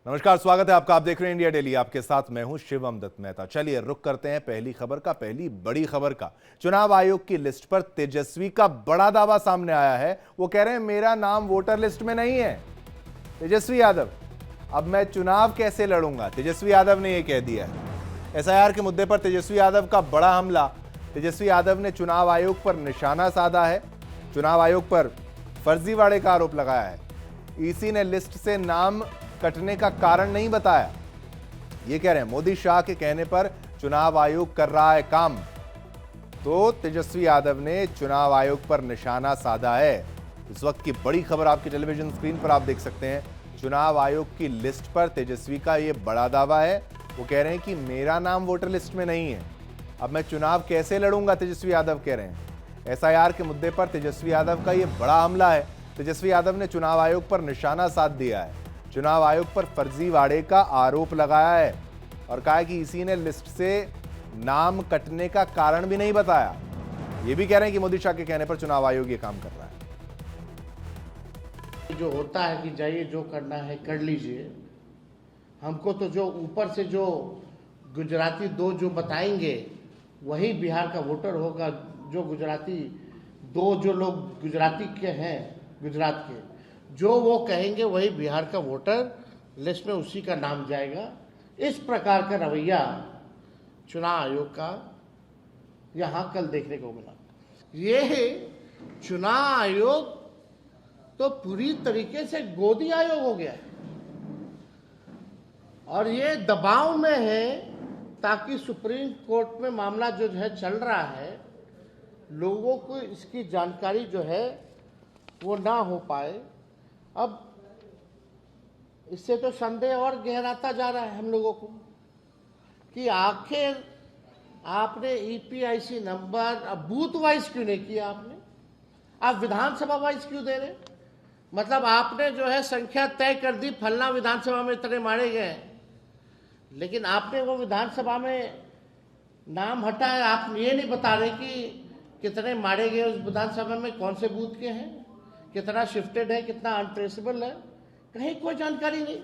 नमस्कार, स्वागत है आपका। आप देख रहे हैं इंडिया डेली, आपके साथ मैं हूं शिवम दत्त मेहता। चलिए रुक करते हैं पहली खबर का, पहली बड़ी खबर का। चुनाव आयोग की लिस्ट पर तेजस्वी का बड़ा दावा सामने आया है। वो कह रहे हैं मेरा नाम वोटर लिस्ट में नहीं है। तेजस्वी यादव, अब मैं चुनाव कैसे लड़ूंगा, तेजस्वी यादव ने यह कह दिया है। एसआईआर के मुद्दे पर तेजस्वी यादव का बड़ा हमला। तेजस्वी यादव ने चुनाव आयोग पर निशाना साधा है, चुनाव आयोग पर फर्जीवाड़े का आरोप लगाया है। ईसी ने लिस्ट से नाम कटने का कारण नहीं बताया। ये कह रहे हैं मोदी शाह के कहने पर चुनाव आयोग कर रहा है काम। तो तेजस्वी यादव ने चुनाव आयोग पर निशाना साधा है। इस वक्त की बड़ी खबर आपकी टेलीविजन स्क्रीन पर आप देख सकते हैं। चुनाव आयोग की लिस्ट पर तेजस्वी का यह बड़ा दावा है। वो कह रहे हैं कि मेरा नाम वोटर लिस्ट में नहीं है, अब मैं चुनाव कैसे लड़ूंगा, तेजस्वी यादव कह रहे हैं। एसआईआर के मुद्दे पर तेजस्वी यादव का यह बड़ा हमला है। तेजस्वी यादव ने चुनाव आयोग पर निशाना साध दिया है, चुनाव आयोग पर फर्जीवाड़े का आरोप लगाया है और कहा कि इसी ने लिस्ट से नाम कटने का कारण भी नहीं बताया। ये भी कह रहे हैं कि मोदी शाह के कहने पर चुनाव आयोग ये काम कर रहा है। जो होता है कि जाइए जो करना है कर लीजिए, हमको तो जो ऊपर से जो गुजराती दो जो बताएंगे वही बिहार का वोटर होगा। जो गुजराती दो जो लोग गुजराती के हैं, गुजरात के, जो वो कहेंगे वही बिहार का वोटर लिस्ट में उसी का नाम जाएगा। इस प्रकार का रवैया चुनाव आयोग का यहाँ कल देखने को मिला। ये चुनाव आयोग तो पूरी तरीके से गोदी आयोग हो गया है और ये दबाव में है ताकि सुप्रीम कोर्ट में मामला जो है चल रहा है, लोगों को इसकी जानकारी जो है वो ना हो पाए। अब इससे तो संदेह और गहराता जा रहा है हम लोगों को कि आखिर आपने ईपीआईसी नंबर अब बूथ वाइज क्यों नहीं किया, आपने आप विधानसभा वाइज क्यों दे रहे? मतलब आपने जो है संख्या तय कर दी, फलना विधानसभा में इतने मारे गए, लेकिन आपने वो विधानसभा में नाम हटा है। आप ये नहीं बता रहे कि कितने मारे गए उस विधानसभा में, कौन से बूथ के हैं, कितना शिफ्टेड है, कितना अनट्रेसेबल है, कहीं कोई जानकारी नहीं।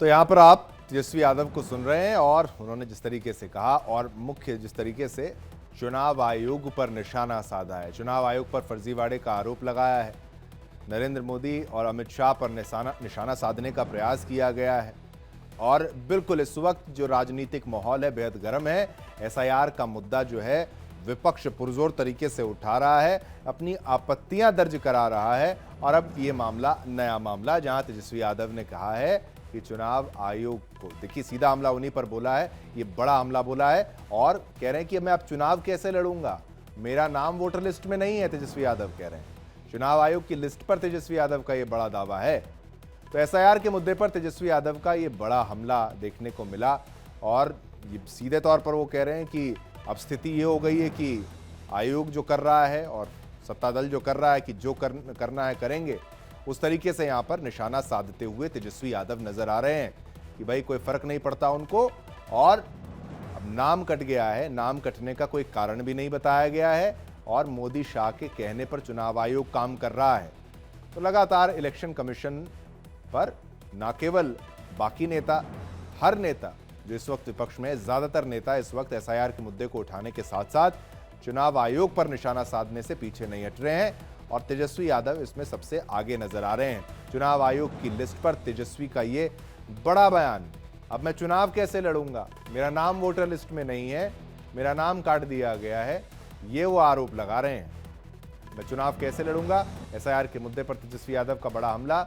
तो यहां पर आप तेजस्वी यादव को सुन रहे हैं और उन्होंने जिस तरीके से कहा और मुख्य जिस तरीके से चुनाव आयोग पर निशाना साधा है, चुनाव आयोग पर फर्जीवाड़े का आरोप लगाया है, नरेंद्र मोदी और अमित शाह पर निशाना साधने का प्रयास किया गया है। और बिल्कुल इस वक्त जो राजनीतिक माहौल है बेहद गर्म है। एसआईआर का मुद्दा जो है विपक्ष पुरजोर तरीके से उठा रहा है, अपनी आपत्तियां दर्ज करा रहा है और अब ये मामला नया मामला, जहां तेजस्वी यादव ने कहा है कि चुनाव आयोग को, देखिए सीधा हमला उन्हीं पर बोला है, ये बड़ा हमला बोला है और कह रहे हैं कि मैं अब चुनाव कैसे लड़ूंगा, मेरा नाम वोटर लिस्ट में नहीं है। तेजस्वी यादव कह रहे हैं चुनाव आयोग की लिस्ट पर तेजस्वी यादव का ये बड़ा दावा है। तो एसआईआर के मुद्दे पर तेजस्वी यादव का ये बड़ा हमला देखने को मिला और ये सीधे तौर पर वो कह रहे हैं कि अब स्थिति ये हो गई है कि आयोग जो कर रहा है और सत्ता दल जो कर रहा है कि जो करना है करेंगे, उस तरीके से यहाँ पर निशाना साधते हुए तेजस्वी यादव नजर आ रहे हैं कि भाई कोई फर्क नहीं पड़ता उनको और अब नाम कट गया है, नाम कटने का कोई कारण भी नहीं बताया गया है और मोदी शाह के कहने पर चुनाव आयोग काम कर रहा है। तो लगातार इलेक्शन कमीशन पर न केवल बाकी नेता, हर नेता जो इस वक्त विपक्ष में, ज्यादातर नेता इस वक्त एसआईआर के मुद्दे को उठाने के साथ साथ चुनाव आयोग पर निशाना साधने से पीछे नहीं हट रहे हैं और तेजस्वी यादव इसमें सबसे आगे नजर आ रहे हैं। चुनाव आयोग की लिस्ट पर तेजस्वी का ये बड़ा बयान, अब मैं चुनाव कैसे लड़ूंगा, मेरा नाम वोटर लिस्ट में नहीं है, मेरा नाम काट दिया गया है, ये वो आरोप लगा रहे हैं। मैं चुनाव कैसे लड़ूंगा, एसआईआर के मुद्दे पर तेजस्वी यादव का बड़ा हमला,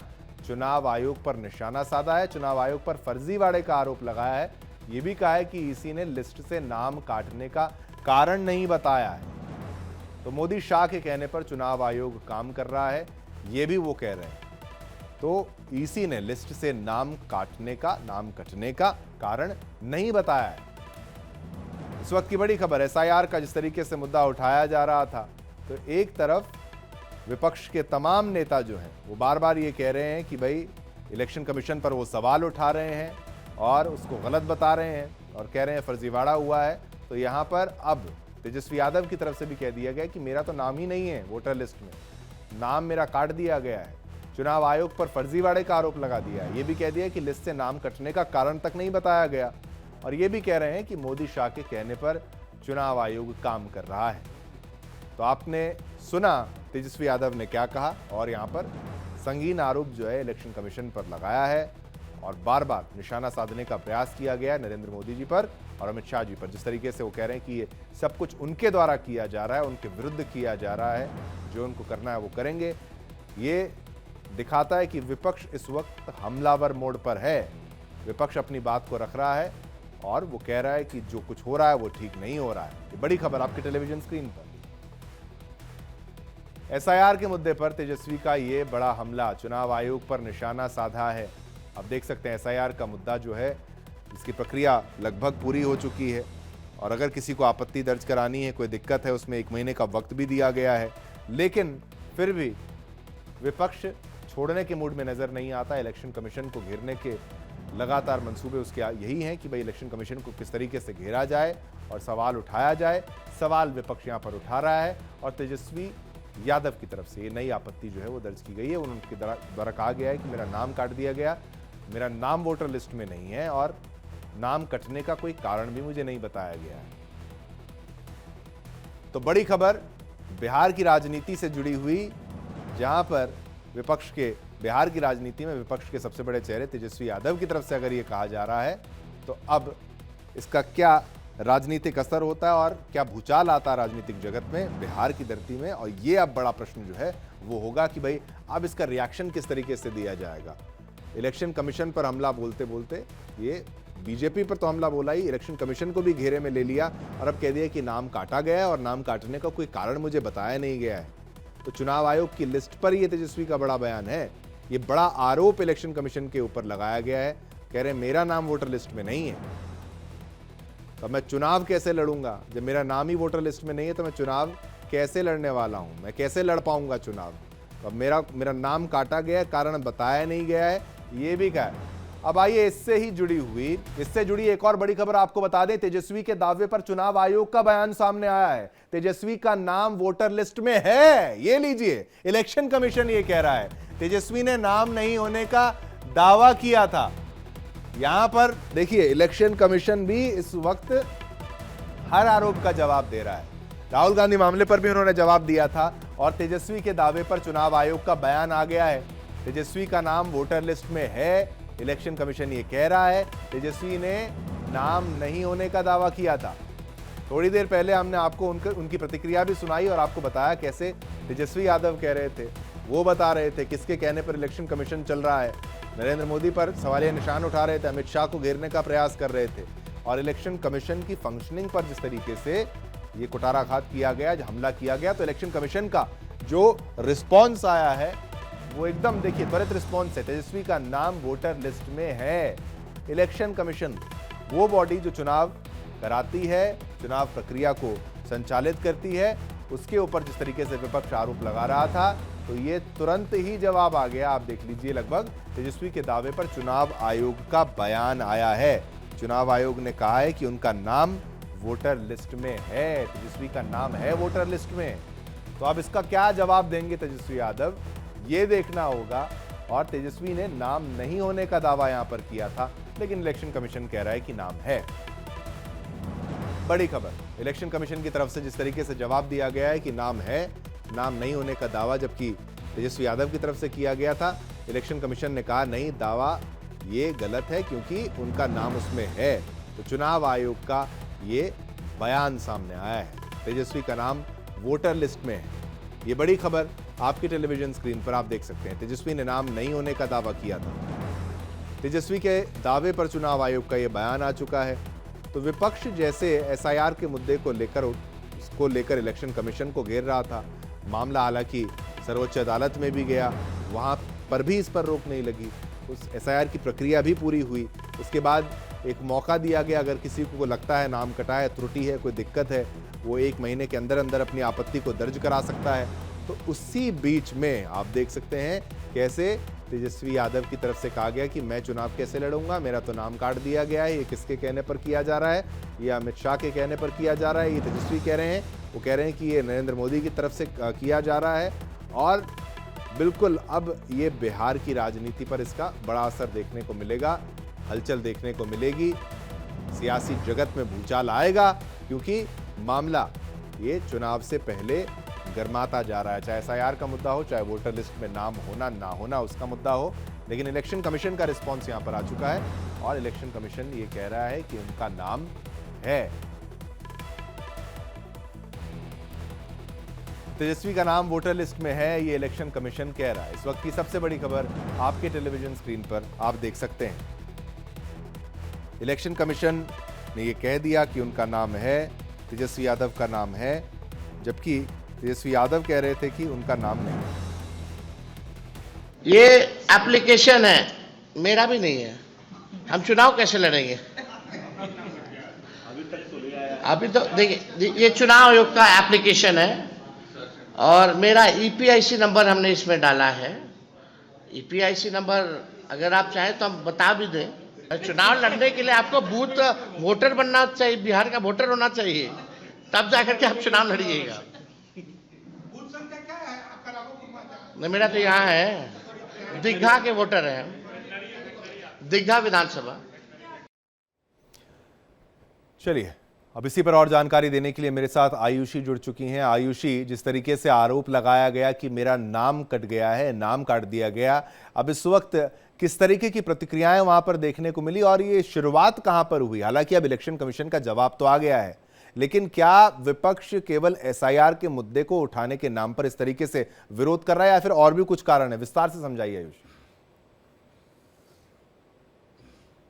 चुनाव आयोग पर निशाना साधा है, चुनाव आयोग पर फर्जीवाड़े का आरोप लगाया है, ये भी कहा है कि ईसी ने लिस्ट से नाम काटने का कारण नहीं बताया है। तो मोदी शाह के कहने पर चुनाव आयोग काम कर रहा है, ये भी वो कह रहे हैं। तो ईसी ने लिस्ट से नाम काटने का, नाम कटने का कारण नहीं बताया है। इस वक्त की बड़ी खबर, एसआईआर का जिस तरीके से मुद्दा उठाया जा रहा था, तो एक तरफ विपक्ष के तमाम नेता जो हैं वो बार बार ये कह रहे हैं कि भाई इलेक्शन कमीशन पर वो सवाल उठा रहे हैं और उसको गलत बता रहे हैं और कह रहे हैं फर्जीवाड़ा हुआ है। तो यहाँ पर अब तेजस्वी यादव की तरफ से भी कह दिया गया कि मेरा तो नाम ही नहीं है वोटर लिस्ट में, नाम मेरा काट दिया गया है। चुनाव आयोग पर फर्जीवाड़े का आरोप लगा दिया है। ये भी कह दिया कि लिस्ट से नाम कटने का कारण तक नहीं बताया गया और ये भी कह रहे हैं कि मोदी शाह के कहने पर चुनाव आयोग काम कर रहा है। तो आपने सुना तेजस्वी यादव ने क्या कहा और यहाँ पर संगीन आरोप जो है इलेक्शन कमीशन पर लगाया है और बार बार निशाना साधने का प्रयास किया गया है नरेंद्र मोदी जी पर और अमित शाह जी पर। जिस तरीके से वो कह रहे हैं कि ये सब कुछ उनके द्वारा किया जा रहा है, उनके विरुद्ध किया जा रहा है, जो उनको करना है वो करेंगे, ये दिखाता है कि विपक्ष इस वक्त हमलावर मोड पर है। विपक्ष अपनी बात को रख रहा है और वो कह रहा है कि जो कुछ हो रहा है वो ठीक नहीं हो रहा है। ये बड़ी खबर आपके टेलीविजन स्क्रीन पर। एसआईआर के मुद्दे पर तेजस्वी का ये बड़ा हमला, चुनाव आयोग पर निशाना साधा है। अब देख सकते हैं एसआईआर का मुद्दा जो है, इसकी प्रक्रिया लगभग पूरी हो चुकी है और अगर किसी को आपत्ति दर्ज करानी है, कोई दिक्कत है, उसमें 1 महीने का वक्त भी दिया गया है। लेकिन फिर भी विपक्ष छोड़ने के मूड में नजर नहीं आता। इलेक्शन कमीशन को घेरने के लगातार मंसूबे उसके यही हैं कि भाई इलेक्शन कमीशन को किस तरीके से घेरा जाए और सवाल उठाया जाए। सवाल विपक्ष यहाँ पर उठा रहा है और तेजस्वी यादव की तरफ से ये नई आपत्ति जो है वो दर्ज की गई है। उनके द्वारा कहा गया है कि मेरा नाम काट दिया गया, मेरा नाम वोटर लिस्ट में नहीं है और नाम कटने का कोई कारण भी मुझे नहीं बताया गया है। तो बड़ी खबर बिहार की राजनीति से जुड़ी हुई, जहां पर विपक्ष के बिहार की राजनीति में विपक्ष के सबसे बड़े चेहरे तेजस्वी यादव की तरफ से अगर ये कहा जा रहा है तो अब इसका क्या राजनीतिक असर होता है और क्या भूचाल आता है राजनीतिक जगत में, बिहार की धरती में। और ये अब बड़ा प्रश्न जो है वो होगा कि भाई अब इसका रिएक्शन किस तरीके से दिया जाएगा। इलेक्शन कमीशन पर हमला बोलते बोलते ये बीजेपी पर तो हमला बोला ही, इलेक्शन कमीशन को भी घेरे में ले लिया और अब कह दिया कि नाम काटा गया है और नाम काटने का कोई कारण मुझे बताया नहीं गया है। तो चुनाव आयोग की लिस्ट पर ये तेजस्वी का बड़ा बयान है। ये बड़ा आरोप इलेक्शन कमीशन के ऊपर लगाया गया है। कह रहे हैं मेरा नाम वोटर लिस्ट में नहीं है, तो मैं चुनाव कैसे लड़ूंगा? जब मेरा नाम ही वोटर लिस्ट में नहीं है तो मैं चुनाव कैसे लड़ने वाला हूं? मैं कैसे लड़ पाऊंगा चुनाव? तो अब मेरा नाम काटा गया है, कारण बताया नहीं गया है, ये भी कहा है। अब आइए इससे जुड़ी एक और बड़ी खबर आपको बता दें। तेजस्वी के दावे पर चुनाव आयोग का बयान सामने आया है। तेजस्वी का नाम वोटर लिस्ट में है, ये लीजिए, इलेक्शन कमीशन ये कह रहा है। तेजस्वी ने नाम नहीं होने का दावा किया था। यहां पर देखिए इलेक्शन कमीशन भी इस वक्त हर आरोप का जवाब दे रहा है। राहुल गांधी मामले पर भी उन्होंने जवाब दिया था और तेजस्वी के दावे पर चुनाव आयोग का बयान आ गया है। तेजस्वी का नाम वोटर लिस्ट में है, इलेक्शन कमीशन ये कह रहा है। तेजस्वी ने नाम नहीं होने का दावा किया था। थोड़ी देर पहले हमने आपको उनकी प्रतिक्रिया भी सुनाई और आपको बताया कैसे तेजस्वी यादव कह रहे थे, वो बता रहे थे किसके कहने पर इलेक्शन कमीशन चल रहा है। नरेंद्र मोदी पर सवालिया निशान उठा रहे थे, अमित शाह को घेरने का प्रयास कर रहे थे और इलेक्शन कमीशन की फंक्शनिंग पर जिस तरीके से ये कुटाराघात किया गया, हमला किया गया, तो इलेक्शन कमीशन का जो रिस्पॉन्स आया है वो एकदम देखिए त्वरित रिस्पॉन्स है। तेजस्वी का नाम वोटर लिस्ट में है। इलेक्शन कमीशन वो बॉडी जो चुनाव कराती है, चुनाव प्रक्रिया को संचालित करती है, उसके ऊपर जिस तरीके से विपक्ष आरोप लगा रहा था तो ये तुरंत ही जवाब आ गया। आप देख लीजिए, लगभग तेजस्वी के दावे पर चुनाव आयोग का बयान आया है। चुनाव आयोग ने कहा है कि उनका नाम वोटर लिस्ट में है, तेजस्वी का नाम है वोटर लिस्ट में। तो अब इसका क्या जवाब देंगे तेजस्वी यादव, ये देखना होगा। और तेजस्वी ने नाम नहीं होने का दावा यहां पर किया था, लेकिन इलेक्शन कमीशन कह रहा है कि नाम है। बड़ी खबर, इलेक्शन कमीशन की तरफ से जिस तरीके से जवाब दिया गया है कि नाम है, नाम नहीं होने का दावा जबकि तेजस्वी यादव की तरफ से किया गया था। इलेक्शन कमीशन ने कहा नहीं, दावा ये गलत है क्योंकि उनका नाम उसमें है। तो चुनाव आयोग का ये बयान सामने आया है, तेजस्वी का नाम वोटर लिस्ट में है। ये बड़ी खबर आपकी टेलीविजन स्क्रीन पर आप देख सकते हैं। तेजस्वी ने नाम नहीं होने का दावा किया था। तेजस्वी के दावे पर चुनाव आयोग का ये बयान आ चुका है। तो विपक्ष जैसे एसआईआर के मुद्दे को लेकर इलेक्शन कमीशन को घेर रहा था, मामला हालांकि सर्वोच्च अदालत में भी गया, वहां पर भी इस पर रोक नहीं लगी। उस एसआईआर की प्रक्रिया भी पूरी हुई। उसके बाद एक मौका दिया गया, अगर किसी को लगता है नाम कटा है, त्रुटि है, कोई दिक्कत है, वो 1 महीने के अंदर अंदर अपनी आपत्ति को दर्ज करा सकता है। तो उसी बीच में आप देख सकते हैं कैसे तेजस्वी यादव की तरफ से कहा गया कि मैं चुनाव कैसे लड़ूंगा, मेरा तो नाम काट दिया गया है। ये किसके कहने पर किया जा रहा है? ये अमित शाह के कहने पर किया जा रहा है। ये तेजस्वी कह रहे हैं, वो कह रहे हैं कि ये नरेंद्र मोदी की तरफ से किया जा रहा है। और बिल्कुल अब ये बिहार की राजनीति पर इसका बड़ा असर देखने को मिलेगा, हलचल देखने को मिलेगी, सियासी जगत में भूचाल आएगा, क्योंकि मामला ये चुनाव से पहले गर्माता जा रहा है। चाहे एसआईआर का मुद्दा हो, चाहे वोटर लिस्ट में नाम होना ना होना उसका मुद्दा हो, लेकिन इलेक्शन कमीशन का रिस्पॉन्स यहां पर आ चुका है और इलेक्शन कमीशन ये कह रहा है कि उनका नाम है। तेजस्वी का नाम वोटर लिस्ट में है, ये इलेक्शन कमीशन कह रहा है। इस वक्त की सबसे बड़ी खबर आपके टेलीविजन स्क्रीन पर आप देख सकते हैं। इलेक्शन कमीशन ने ये कह दिया कि उनका नाम है, तेजस्वी यादव का नाम है, जबकि तेजस्वी यादव कह रहे थे कि उनका नाम नहीं। ये एप्लीकेशन है, मेरा भी नहीं है। हम चुनाव कैसे लड़ेंगे? अभी तो देखिए, ये चुनाव आयोग का एप्लीकेशन है और मेरा ईपीआईसी नंबर हमने इसमें डाला है। ईपीआईसी नंबर अगर आप चाहें तो हम बता भी दें। चुनाव लड़ने के लिए आपको बूथ वोटर बनना चाहिए, बिहार का वोटर होना चाहिए, तब जाकर के आप चुनाव लड़िएगा। नहीं, मेरा तो यहाँ है, दीघा के वोटर हैं, दीघा विधानसभा। चलिए, अब इसी पर और जानकारी देने के लिए मेरे साथ आयुषी जुड़ चुकी हैं। आयुषी, जिस तरीके से आरोप लगाया गया कि मेरा नाम कट गया है, नाम काट दिया गया, अब इस वक्त किस तरीके की प्रतिक्रियाएं वहां पर देखने को मिली और ये शुरुआत कहां पर हुई? हालांकि अब इलेक्शन कमीशन का जवाब तो आ गया है, लेकिन क्या विपक्ष केवल एसआईआर के मुद्दे को उठाने के नाम पर इस तरीके से विरोध कर रहा है या फिर और भी कुछ कारण है? विस्तार से समझाइए आयुषी।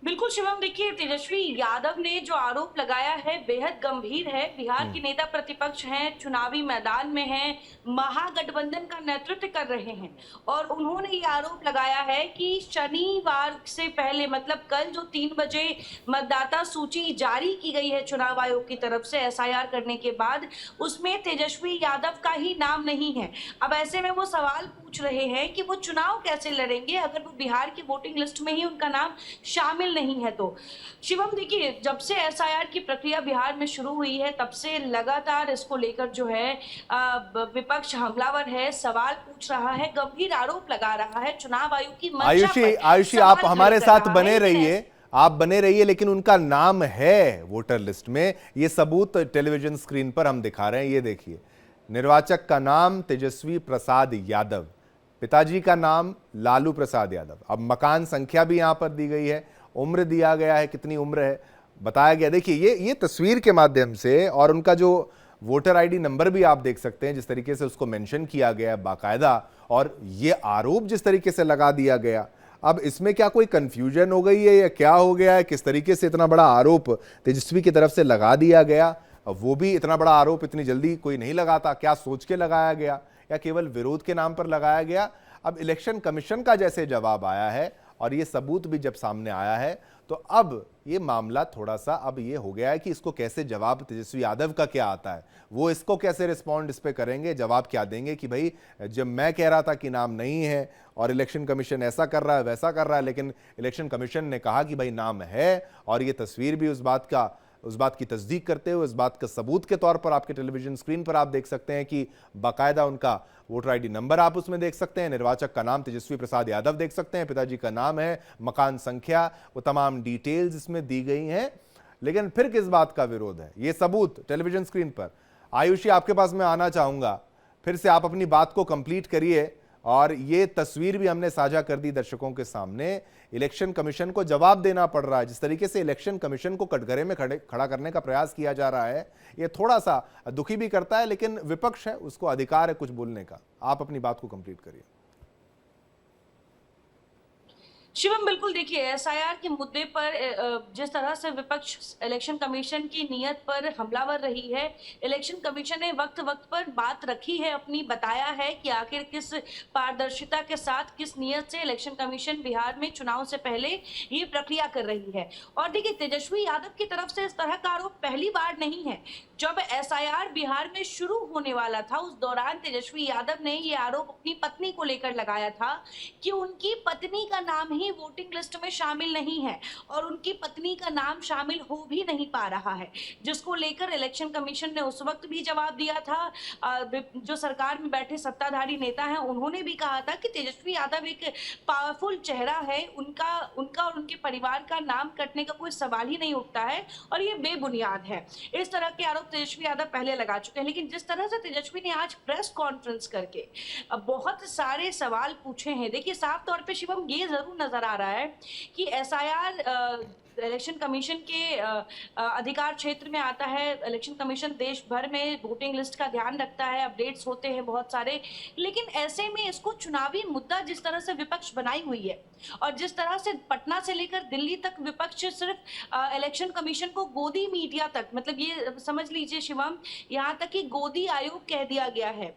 बिल्कुल शिवम, देखिए तेजस्वी यादव ने जो आरोप लगाया है बेहद गंभीर है। बिहार के नेता प्रतिपक्ष हैं, चुनावी मैदान में हैं, महागठबंधन का नेतृत्व कर रहे हैं और उन्होंने ये आरोप लगाया है कि शनिवार से पहले, मतलब कल जो 3 बजे मतदाता सूची जारी की गई है चुनाव आयोग की तरफ से एसआईआर करने के बाद, उसमें तेजस्वी यादव का ही नाम नहीं है। अब ऐसे में वो सवाल पूछ रहे हैं कि वो चुनाव कैसे लड़ेंगे अगर वो बिहार की वोटिंग लिस्ट में ही उनका नाम शामिल नहीं है। तो शिवम देखिए, जब से एसआईआर की प्रक्रिया बिहार में शुरू हुई है तब से लगातार इसको लेकर जो है विपक्ष हमलावर है, सवाल पूछ रहा है, गंभीर आरोप लगा रहा है चुनाव आयोग की मंशा पर। आयुषी आप हमारे साथ बने रहिए, आप बने रहिए, लेकिन उनका नाम है वोटर लिस्ट में, ये सबूत टेलीविजन स्क्रीन पर हम दिखा रहे हैं। ये देखिए, निर्वाचक का नाम तेजस्वी प्रसाद यादव, पिताजी का नाम लालू प्रसाद यादव। अब मकान संख्या भी यहां पर दी गई है, उम्र दिया गया है, कितनी उम्र है बताया गया। देखिए ये तस्वीर के माध्यम से, और उनका जो वोटर आईडी नंबर भी आप देख सकते हैं, जिस तरीके से उसको मेंशन किया गया है बाकायदा, और ये आरोप जिस तरीके से लगा दिया गया। अब इसमें क्या कोई कंफ्यूजन हो गई है या क्या हो गया है? किस तरीके से इतना बड़ा आरोप तेजस्वी की तरफ से लगा दिया गया? वो भी इतना बड़ा आरोप इतनी जल्दी कोई नहीं लगाता, क्या सोच के लगाया गया या केवल विरोध के नाम पर लगाया गया? अब इलेक्शन कमीशन का जैसे जवाब आया है और ये सबूत भी जब सामने आया है, तो अब ये मामला थोड़ा सा अब ये हो गया है कि इसको कैसे जवाब तेजस्वी यादव का क्या आता है, वो इसको कैसे रिस्पॉन्ड इस पे करेंगे, जवाब क्या देंगे कि भाई जब मैं कह रहा था कि नाम नहीं है और इलेक्शन कमीशन ऐसा कर रहा है वैसा कर रहा है, लेकिन इलेक्शन कमीशन ने कहा कि भाई नाम है, और ये तस्वीर भी उस बात की तस्दीक करते हुए, उस बात का सबूत के तौर पर आपके टेलीविजन स्क्रीन पर आप देख सकते हैं कि बाकायदा उनका वोटर आईडी नंबर आप उसमें देख सकते हैं, निर्वाचक का नाम तेजस्वी प्रसाद यादव देख सकते हैं, पिताजी का नाम है, मकान संख्या, वो तमाम डिटेल्स इसमें दी गई हैं। लेकिन फिर किस बात का विरोध है? ये सबूत टेलीविजन स्क्रीन पर। आयुषी, आपके पास मैं आना चाहूंगा, फिर से आप अपनी बात को कंप्लीट करिए। और ये तस्वीर भी हमने साझा कर दी दर्शकों के सामने। इलेक्शन कमीशन को जवाब देना पड़ रहा है, जिस तरीके से इलेक्शन कमीशन को कटघरे में खड़ा करने का प्रयास किया जा रहा है, ये थोड़ा सा दुखी भी करता है, लेकिन विपक्ष है, उसको अधिकार है कुछ बोलने का। आप अपनी बात को कंप्लीट करिए। शिवम बिल्कुल, देखिए एसआईआर के मुद्दे पर जिस तरह से विपक्ष इलेक्शन कमीशन की नीयत पर हमलावर रही है, इलेक्शन कमीशन ने वक्त वक्त पर बात रखी है अपनी, बताया है कि आखिर किस पारदर्शिता के साथ, किस नीयत से इलेक्शन कमीशन बिहार में चुनाव से पहले ये प्रक्रिया कर रही है। और देखिए, तेजस्वी यादव की तरफ से इस तरह का आरोप पहली बार नहीं है। जब एसआईआर बिहार में शुरू होने वाला था, उस दौरान तेजस्वी यादव ने ये आरोप अपनी पत्नी को लेकर लगाया था कि उनकी पत्नी का नाम ही वोटिंग लिस्ट में शामिल नहीं है और उनकी पत्नी का नाम शामिल हो भी नहीं पा रहा है, जिसको लेकर इलेक्शन कमीशन ने उस वक्त भी जवाब दिया था। जो सरकार में बैठे सत्ताधारी नेता हैं उन्होंने भी कहा था कि तेजस्वी यादव एक पावरफुल चेहरा है, उनका उनका और उनके परिवार का नाम कटने का कोई सवाल ही नहीं उठता है और ये बेबुनियाद है। इस तरह के आरोप तेजस्वी यादव पहले लगा चुके हैं, लेकिन जिस तरह से तेजस्वी ने आज प्रेस कॉन्फ्रेंस करके बहुत सारे सवाल पूछे हैं, देखिए साफ तौर पे शिवम ये जरूर नजर आ रहा है कि एसआईआर इलेक्शन कमीशन के अधिकार क्षेत्र में आता है। इलेक्शन कमीशन देश भर में वोटिंग लिस्ट का ध्यान रखता है, अपडेट्स होते हैं बहुत सारे, लेकिन ऐसे में इसको चुनावी मुद्दा जिस तरह से विपक्ष बनाई हुई है और जिस तरह से पटना से लेकर दिल्ली तक विपक्ष सिर्फ इलेक्शन कमीशन को गोदी मीडिया तक, मतलब ये समझ लीजिए शिवम, यहाँ तक कि गोदी आयोग कह दिया गया है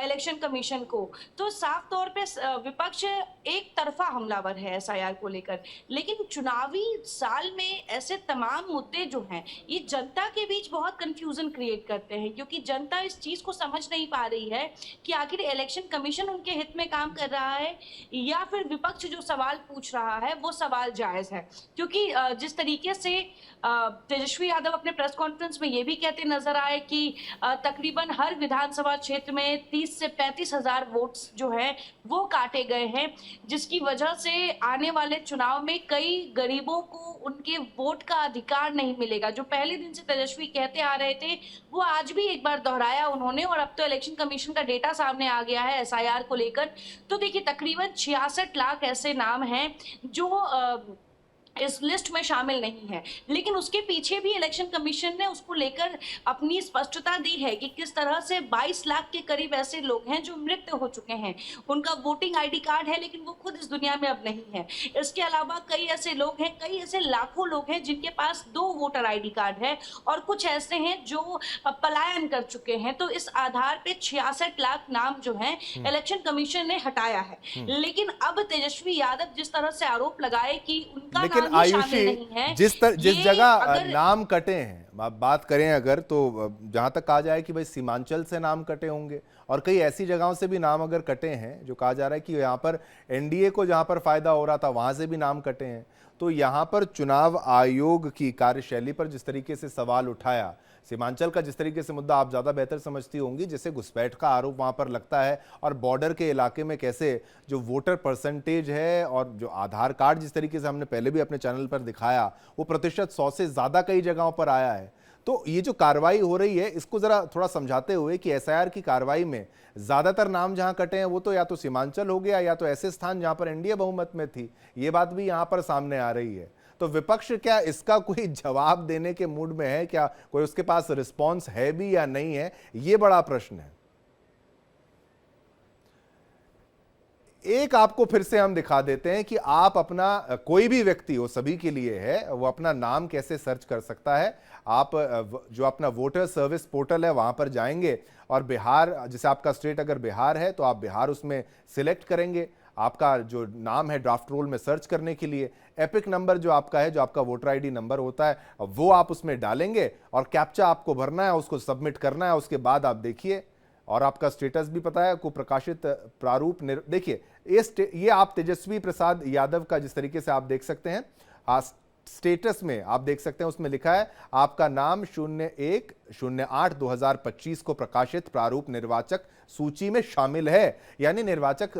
इलेक्शन कमीशन को, तो साफ तौर पे विपक्ष एक तरफा हमलावर है एसआईआर को लेकर। लेकिन चुनावी साल में ऐसे तमाम मुद्दे जो हैं ये जनता के बीच बहुत कंफ्यूजन क्रिएट करते हैं, क्योंकि जनता इस चीज को समझ नहीं पा रही है कि आखिर इलेक्शन कमीशन उनके हित में काम कर रहा है या फिर विपक्ष जो सवाल पूछ रहा है वो सवाल जायज है। क्योंकि जिस तरीके से तेजस्वी यादव अपने प्रेस कॉन्फ्रेंस में ये भी कहते नजर आए कि तकरीबन हर विधानसभा क्षेत्र में 30 से 35 हजार वोट्स जो है वो काटे गए हैं, जिसकी वजह से आने वाले चुनाव में कई गरीबों को उनके वोट का अधिकार नहीं मिलेगा। जो पहले दिन से तेजस्वी कहते आ रहे थे वो आज भी एक बार दोहराया उन्होंने, और अब तो इलेक्शन कमीशन का डेटा सामने आ गया है एसआईआर को लेकर। तो देखिए तकरीबन 66 लाख ऐसे नाम हैं जो इस लिस्ट में शामिल नहीं है, लेकिन उसके पीछे भी इलेक्शन कमीशन ने उसको लेकर अपनी स्पष्टता दी है कि किस तरह से 22 लाख के करीब ऐसे लोग हैं जो मृत हो चुके हैं, उनका वोटिंग आईडी कार्ड है लेकिन वो खुद इस दुनिया में अब नहीं है। इसके अलावा कई ऐसे लोग हैं, कई ऐसे लाखों लोग हैं जिनके पास 2 वोटर आईडी कार्ड है और कुछ ऐसे हैं जो पलायन कर चुके हैं। तो इस आधार पे 66 लाख नाम जो है इलेक्शन कमीशन ने हटाया है। लेकिन अब तेजस्वी यादव जिस तरह से आरोप लगाए कि उनका आयुषी जिस जगह नाम कटे हैं, आप बात करें अगर, तो जहां तक कहा जाए कि भाई सीमांचल से नाम कटे होंगे और कई ऐसी जगहों से भी नाम अगर कटे हैं जो कहा जा रहा है कि यहाँ पर एनडीए को जहां पर फायदा हो रहा था वहां से भी नाम कटे हैं। तो यहाँ पर चुनाव आयोग की कार्यशैली पर जिस तरीके से सवाल उठाया, सीमांचल का जिस तरीके से मुद्दा आप ज़्यादा बेहतर समझती होंगी, जैसे घुसपैठ का आरोप वहाँ पर लगता है और बॉर्डर के इलाके में कैसे जो वोटर परसेंटेज है और जो आधार कार्ड जिस तरीके से हमने पहले भी अपने चैनल पर दिखाया वो प्रतिशत 100 से ज़्यादा कई जगहों पर आया है। तो ये जो कार्रवाई हो रही है इसको ज़रा थोड़ा समझाते हुए कि एसआईआर की कार्रवाई में ज़्यादातर नाम जहाँ कटे हैं वो तो या तो सीमांचल हो गया या तो ऐसे स्थान जहाँ पर एनडीए बहुमत में थी, ये बात भी यहाँ पर सामने आ रही है। तो विपक्ष क्या इसका कोई जवाब देने के मूड में है क्या, कोई उसके पास रिस्पांस है भी या नहीं है, ये बड़ा प्रश्न है। एक आपको फिर से हम दिखा देते हैं कि आप अपना, कोई भी व्यक्ति हो, सभी के लिए है, वो अपना नाम कैसे सर्च कर सकता है। आप जो अपना वोटर सर्विस पोर्टल है वहां पर जाएंगे और बिहार, जैसे आपका स्टेट अगर बिहार है तो आप बिहार उसमें सिलेक्ट करेंगे, आपका जो नाम है ड्राफ्ट रोल में सर्च करने के लिए एपिक नंबर जो आपका है, जो आपका वोटर आईडी नंबर होता है, वो आप उसमें डालेंगे और कैप्चा आपको भरना है, उसको सबमिट करना है। उसके बाद आप देखिए और आपका स्टेटस भी पता है, को प्रकाशित प्रारूप देखिए ये आप तेजस्वी प्रसाद यादव का जिस तरीके से आप देख सकते हैं स्टेटस में आप देख सकते हैं, उसमें लिखा है आपका नाम 01/08/2025 को प्रकाशित प्रारूप निर्वाचक सूची में शामिल है। यानी निर्वाचक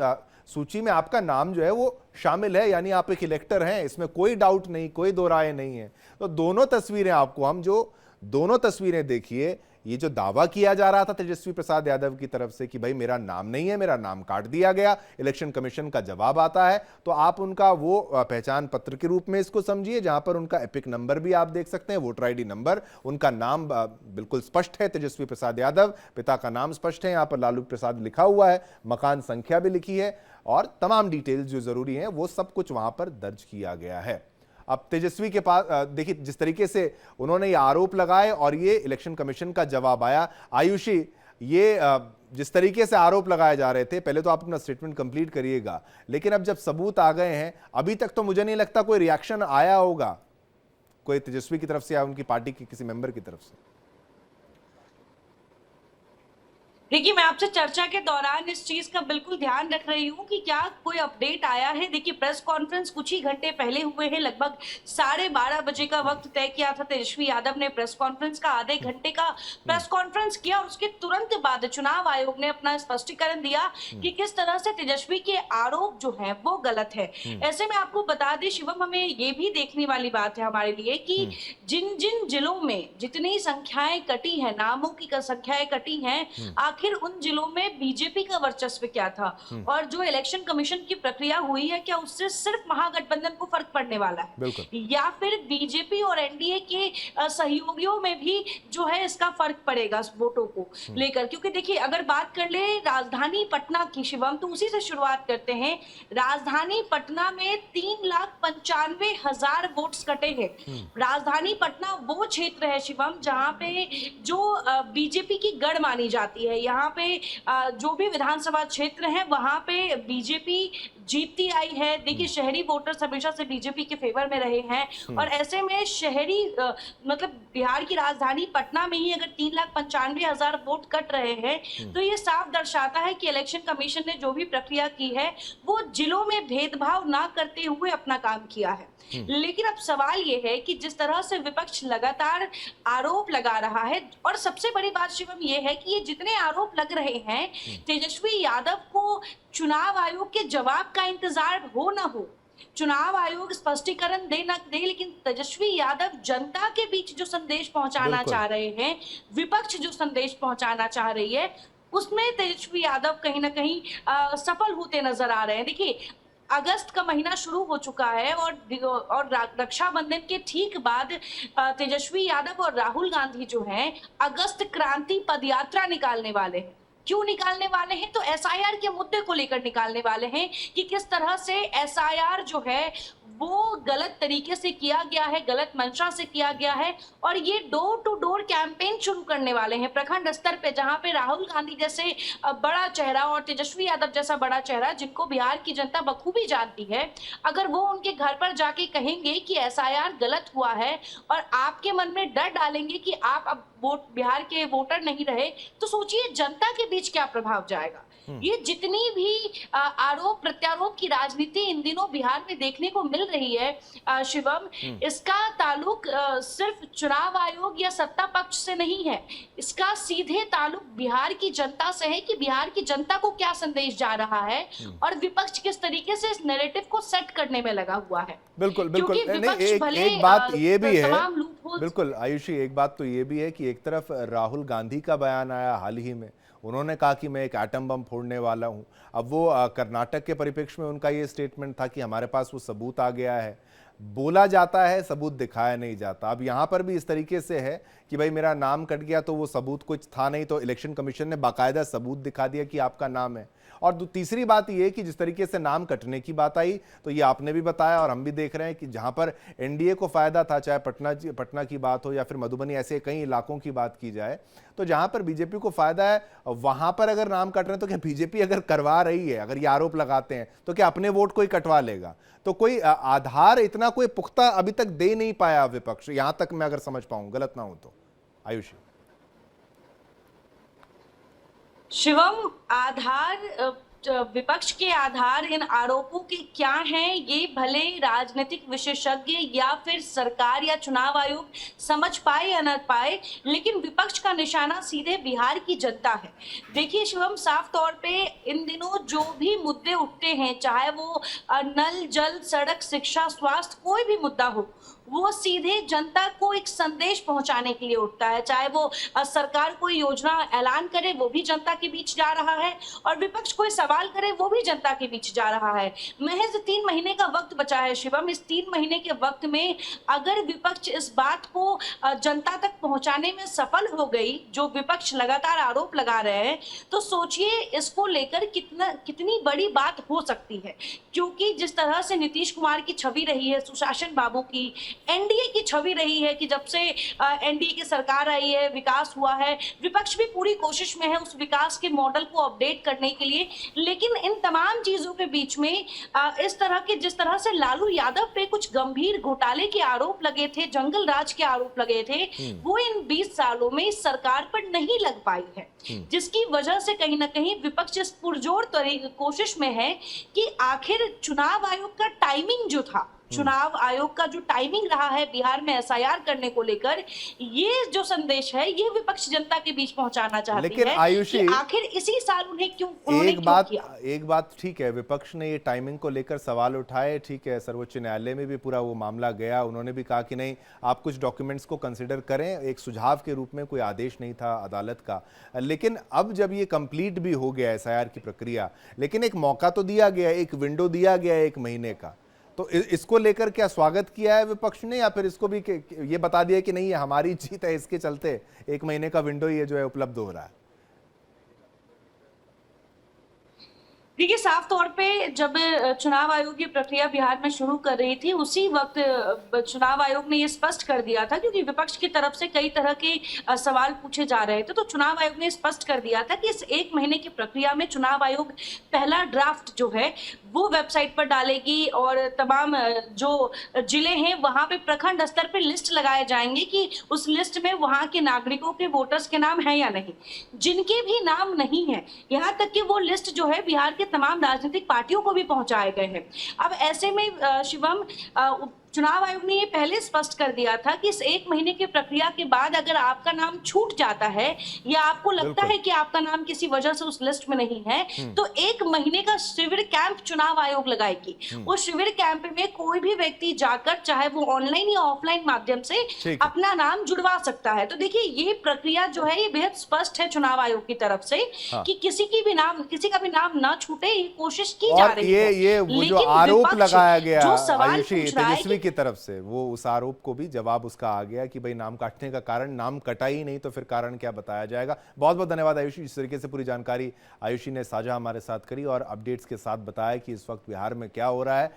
सूची में आपका नाम जो है वो शामिल है, यानी आप एक इलेक्टर हैं, इसमें कोई डाउट नहीं, कोई दो राय नहीं है। तो दोनों तस्वीरें आपको, हम जो दोनों तस्वीरें देखिए, ये जो दावा किया जा रहा था तेजस्वी प्रसाद यादव की तरफ से कि भाई मेरा नाम नहीं है, मेरा नाम काट दिया गया, इलेक्शन कमीशन का जवाब आता है, तो आप उनका वो पहचान पत्र के रूप में इसको समझिए, जहां पर उनका एपिक नंबर भी आप देख सकते हैं, वोटर आईडी नंबर, उनका नाम बिल्कुल स्पष्ट है तेजस्वी प्रसाद यादव, पिता का नाम स्पष्ट है, यहाँ पर लालू प्रसाद लिखा हुआ है, मकान संख्या भी लिखी है और तमाम डिटेल्स जो जरूरी हैं वो सब कुछ वहां पर दर्ज किया गया है। अब तेजस्वी के पास देखिए जिस तरीके से उन्होंने ये आरोप लगाए और ये इलेक्शन कमीशन का जवाब आया। आयुषी, ये जिस तरीके से आरोप लगाए जा रहे थे, पहले तो आप अपना स्टेटमेंट कंप्लीट करिएगा, लेकिन अब जब सबूत आ गए हैं, अभी तक तो मुझे नहीं लगता कोई रिएक्शन आया होगा कोई तेजस्वी की तरफ से या उनकी पार्टी के किसी मेंबर की तरफ से। देखिए, मैं आपसे चर्चा के दौरान इस चीज का बिल्कुल ध्यान रख रही हूँ कि क्या कोई अपडेट आया है। देखिए, प्रेस कॉन्फ्रेंस कुछ ही घंटे पहले हुए हैं, लगभग 12:30 बजे का वक्त तय किया था। तेजस्वी यादव ने प्रेस कॉन्फ्रेंस का आधे घंटे का प्रेस कॉन्फ्रेंस किया और उसके तुरंत बाद चुनाव आयोग ने अपना स्पष्टीकरण दिया कि किस तरह से तेजस्वी के आरोप जो है वो गलत है। ऐसे में आपको बता दें शिवम, हमें ये भी देखने वाली बात है हमारे लिए कि जिन जिन जिलों में जितनी संख्याएं कटी है, नामों की संख्याएं कटी हैं, आखिर उन जिलों में बीजेपी का वर्चस्व क्या था और जो इलेक्शन कमीशन की प्रक्रिया हुई है, क्या उससे सिर्फ महागठबंधन को फर्क पड़ने वाला है या फिर बीजेपी और एनडीए के सहयोगियों में भी जो है इसका फर्क पड़ेगा वोटों को लेकर। क्योंकि देखिए, अगर बात कर ले राजधानी पटना की शिवम, तो उसी से शुरुआत करते हैं। राजधानी पटना में 3,95,000 वोट्स कटे हैं। राजधानी पटना वो क्षेत्र है शिवम जहां पे जो बीजेपी की गढ़ मानी जाती है। यहाँ पे जो भी विधानसभा क्षेत्र है वहां पे बीजेपी जीतती आई है। देखिए, शहरी वोटर्स हमेशा से बीजेपी के फेवर में रहे हैं और ऐसे में शहरी मतलब बिहार की राजधानी पटना में ही अगर 3,95,000 वोट कट रहे हैं तो ये साफ दर्शाता है कि इलेक्शन कमीशन ने जो भी प्रक्रिया की है वो जिलों में भेदभाव ना करते हुए अपना काम किया है। लेकिन अब सवाल ये है कि जिस तरह से विपक्ष लगातार आरोप लगा रहा है, और सबसे बड़ी बात शिवम ये है कि ये जितने आरोप लग रहे हैं, तेजस्वी यादव को चुनाव आयोग के जवाब का इंतजार हो ना हो, चुनाव आयोग स्पष्टीकरण दे न दे, लेकिन तेजस्वी यादव जनता के बीच जो संदेश पहुंचाना चाह रहे हैं, विपक्ष जो संदेश पहुंचाना चाह रही है, उसमें तेजस्वी यादव कहीं ना कहीं सफल होते नजर आ रहे हैं। देखिए, अगस्त का महीना शुरू हो चुका है और रक्षाबंधन के ठीक बाद तेजस्वी यादव और राहुल गांधी जो हैं अगस्त क्रांति पदयात्रा निकालने वाले हैं। क्यों निकालने वाले हैं? तो एसआईआर के मुद्दे को लेकर निकालने वाले हैं कि किस तरह से एसआईआर जो है वो गलत तरीके से किया गया है, गलत मंशा से किया गया है, और ये डोर टू डोर कैंपेन शुरू करने वाले हैं प्रखंड स्तर पे, जहां पे राहुल गांधी जैसे बड़ा चेहरा और तेजस्वी यादव जैसा बड़ा चेहरा जिनको बिहार की जनता बखूबी जानती है, अगर वो उनके घर पर जाके कहेंगे कि एसआईआर गलत हुआ है और आपके मन में डर डालेंगे कि आप अब बिहार के वोटर नहीं रहे, तो सोचिए जनता के बीच क्या प्रभाव जाएगा। ये जितनी भी आरोप प्रत्यारोप की राजनीति इन दिनों बिहार में देखने को मिल रही है शिवम, इसका ताल्लुक सिर्फ चुनाव आयोग या सत्ता पक्ष से नहीं है, इसका सीधे ताल्लुक बिहार की जनता से है कि बिहार की जनता को क्या संदेश जा रहा है और विपक्ष किस तरीके से इस नैरेटिव को सेट करने में लगा हुआ है। बिल्कुल बिल्कुल, एक बात ये भी है, बिल्कुल आयुषी, एक बात तो ये भी है कि एक तरफ राहुल गांधी का बयान आया हाल ही में, उन्होंने कहा कि मैं एक एटम बम फोड़ने वाला हूं। अब वो कर्नाटक के परिप्रेक्ष्य में उनका ये स्टेटमेंट था कि हमारे पास वो सबूत आ गया है, बोला जाता है सबूत दिखाया नहीं जाता। अब यहाँ पर भी इस तरीके से है कि भाई मेरा नाम कट गया तो वो सबूत कुछ था नहीं, तो इलेक्शन कमीशन ने बाकायदा सबूत दिखा दिया कि आपका नाम है। और तीसरी बात ये कि जिस तरीके से नाम कटने की बात आई, तो ये आपने भी बताया और हम भी देख रहे हैं कि जहां पर एनडीए को फायदा था, चाहे पटना की बात हो या फिर मधुबनी, ऐसे कई इलाकों की बात की जाए, तो जहां पर बीजेपी को फायदा है वहां पर अगर नाम कट रहे हैं तो क्या बीजेपी अगर करवा रही है, अगर ये आरोप लगाते हैं तो क्या अपने वोट कोई कटवा लेगा? तो कोई आधार इतना कोई पुख्ता अभी तक दे नहीं पाया विपक्ष, यहां तक मैं अगर समझ पाऊं, गलत ना हो तो। आयुषी शिवम, आधार विपक्ष के आधार इन आरोपों के क्या हैं, ये भले राजनीतिक विशेषज्ञ या फिर सरकार या चुनाव आयोग समझ पाए या न पाए, लेकिन विपक्ष का निशाना सीधे बिहार की जनता है। देखिए शिवम, साफ तौर पे इन दिनों जो भी मुद्दे उठते हैं, चाहे वो नल जल सड़क शिक्षा स्वास्थ्य कोई भी मुद्दा हो, वो सीधे जनता को एक संदेश पहुंचाने के लिए उठता है। चाहे वो सरकार कोई योजना ऐलान करे वो भी जनता के बीच जा रहा है, और विपक्ष कोई सवाल करे वो भी जनता के बीच जा रहा है। महज 3 महीने का वक्त बचा है शिवम, इस 3 महीने के वक्त में अगर विपक्ष इस बात को जनता तक पहुंचाने में सफल हो गई, जो विपक्ष लगातार आरोप लगा रहे हैं, तो सोचिए इसको लेकर कितनी बड़ी बात हो सकती है। क्योंकि जिस तरह से नीतीश कुमार की छवि रही है, सुशासन बाबू की, एनडीए की छवि रही है कि जब से एनडीए की सरकार आई है विकास हुआ है, विपक्ष भी पूरी कोशिश में है उस विकास के मॉडल को अपडेट करने के लिए, लेकिन इन तमाम चीजों के बीच में इस तरह के जिस तरह से लालू यादव पे कुछ गंभीर घोटाले के आरोप लगे थे, जंगल राज के आरोप लगे थे, वो इन 20 सालों में इस सरकार पर नहीं लग पाई है, जिसकी वजह से कहीं ना कहीं विपक्ष इस पुरजोर कोशिश में है कि आखिर चुनाव आयोग का टाइमिंग जो था, चुनाव आयोग का जो टाइमिंग रहा है बिहार में एसआईआर करने को लेकर, ये जो संदेश है ये विपक्ष जनता के बीच पहुंचाना चाहती लेकिन है आयुषी, कि आखिर इसी साल उन्होंने एक बात ठीक है, विपक्ष ने ये टाइमिंग को लेकर सवाल उठाए, ठीक है, सर्वोच्च न्यायालय में भी पूरा वो मामला गया, उन्होंने भी कहा कि नहीं आप कुछ डॉक्यूमेंट्स को कंसिडर करें, एक सुझाव के रूप में, कोई आदेश नहीं था अदालत का। लेकिन अब जब ये कंप्लीट भी हो गया एसआईआर की प्रक्रिया, लेकिन एक मौका तो दिया गया, एक विंडो दिया गया 1 महीने का, तो इसको लेकर क्या स्वागत किया है विपक्ष ने, या फिर इसको भी ये बता दिया कि नहीं ये हमारी जीत है, इसके चलते 1 महीने का विंडो ये जो है उपलब्ध हो रहा है? देखिए, साफ तौर पे जब चुनाव आयोग की प्रक्रिया बिहार में शुरू कर रही थी, उसी वक्त चुनाव आयोग ने ये स्पष्ट कर दिया था, क्योंकि विपक्ष की तरफ से कई तरह के सवाल पूछे जा रहे थे, तो चुनाव आयोग ने स्पष्ट कर दिया था कि इस 1 महीने की प्रक्रिया में चुनाव आयोग पहला ड्राफ्ट जो है वो वेबसाइट पर डालेगी और तमाम जो जिले हैं वहां पे प्रखंड स्तर पर लिस्ट लगाए जाएंगे कि उस लिस्ट में वहां के नागरिकों के वोटर्स के नाम है या नहीं। जिनके भी नाम नहीं है, यहाँ तक कि वो लिस्ट जो है बिहार के तमाम राजनीतिक पार्टियों को भी पहुंचाए गए हैं। अब ऐसे में शिवम, चुनाव आयोग ने ये पहले स्पष्ट कर दिया था कि इस 1 महीने की प्रक्रिया के बाद अगर आपका नाम छूट जाता है या आपको लगता है कि आपका नाम किसी वजह से उस लिस्ट में नहीं है, तो 1 महीने का शिविर कैंप चुनाव आयोग लगाएगी। उस शिविर कैंप में कोई भी व्यक्ति जाकर, चाहे वो ऑनलाइन या ऑफलाइन माध्यम से, अपना नाम जुड़वा सकता है। तो देखिए, ये प्रक्रिया जो है ये बेहद स्पष्ट है चुनाव आयोग की तरफ से कि किसी का भी नाम ना छूटे, ये कोशिश की जा रही है। ये वो जो आरोप लगाया गया आयुषी तेजस्वी की तरफ से, वो उस आरोप को भी जवाब उसका आ गया कि भाई नाम काटने का कारण, नाम कटा ही नहीं तो फिर कारण क्या बताया जाएगा। बहुत बहुत धन्यवाद आयुषी, इस तरीके से पूरी जानकारी आयुषी ने साझा हमारे साथ करी और अपडेट्स के साथ बताया कि इस वक्त बिहार में क्या हो रहा है।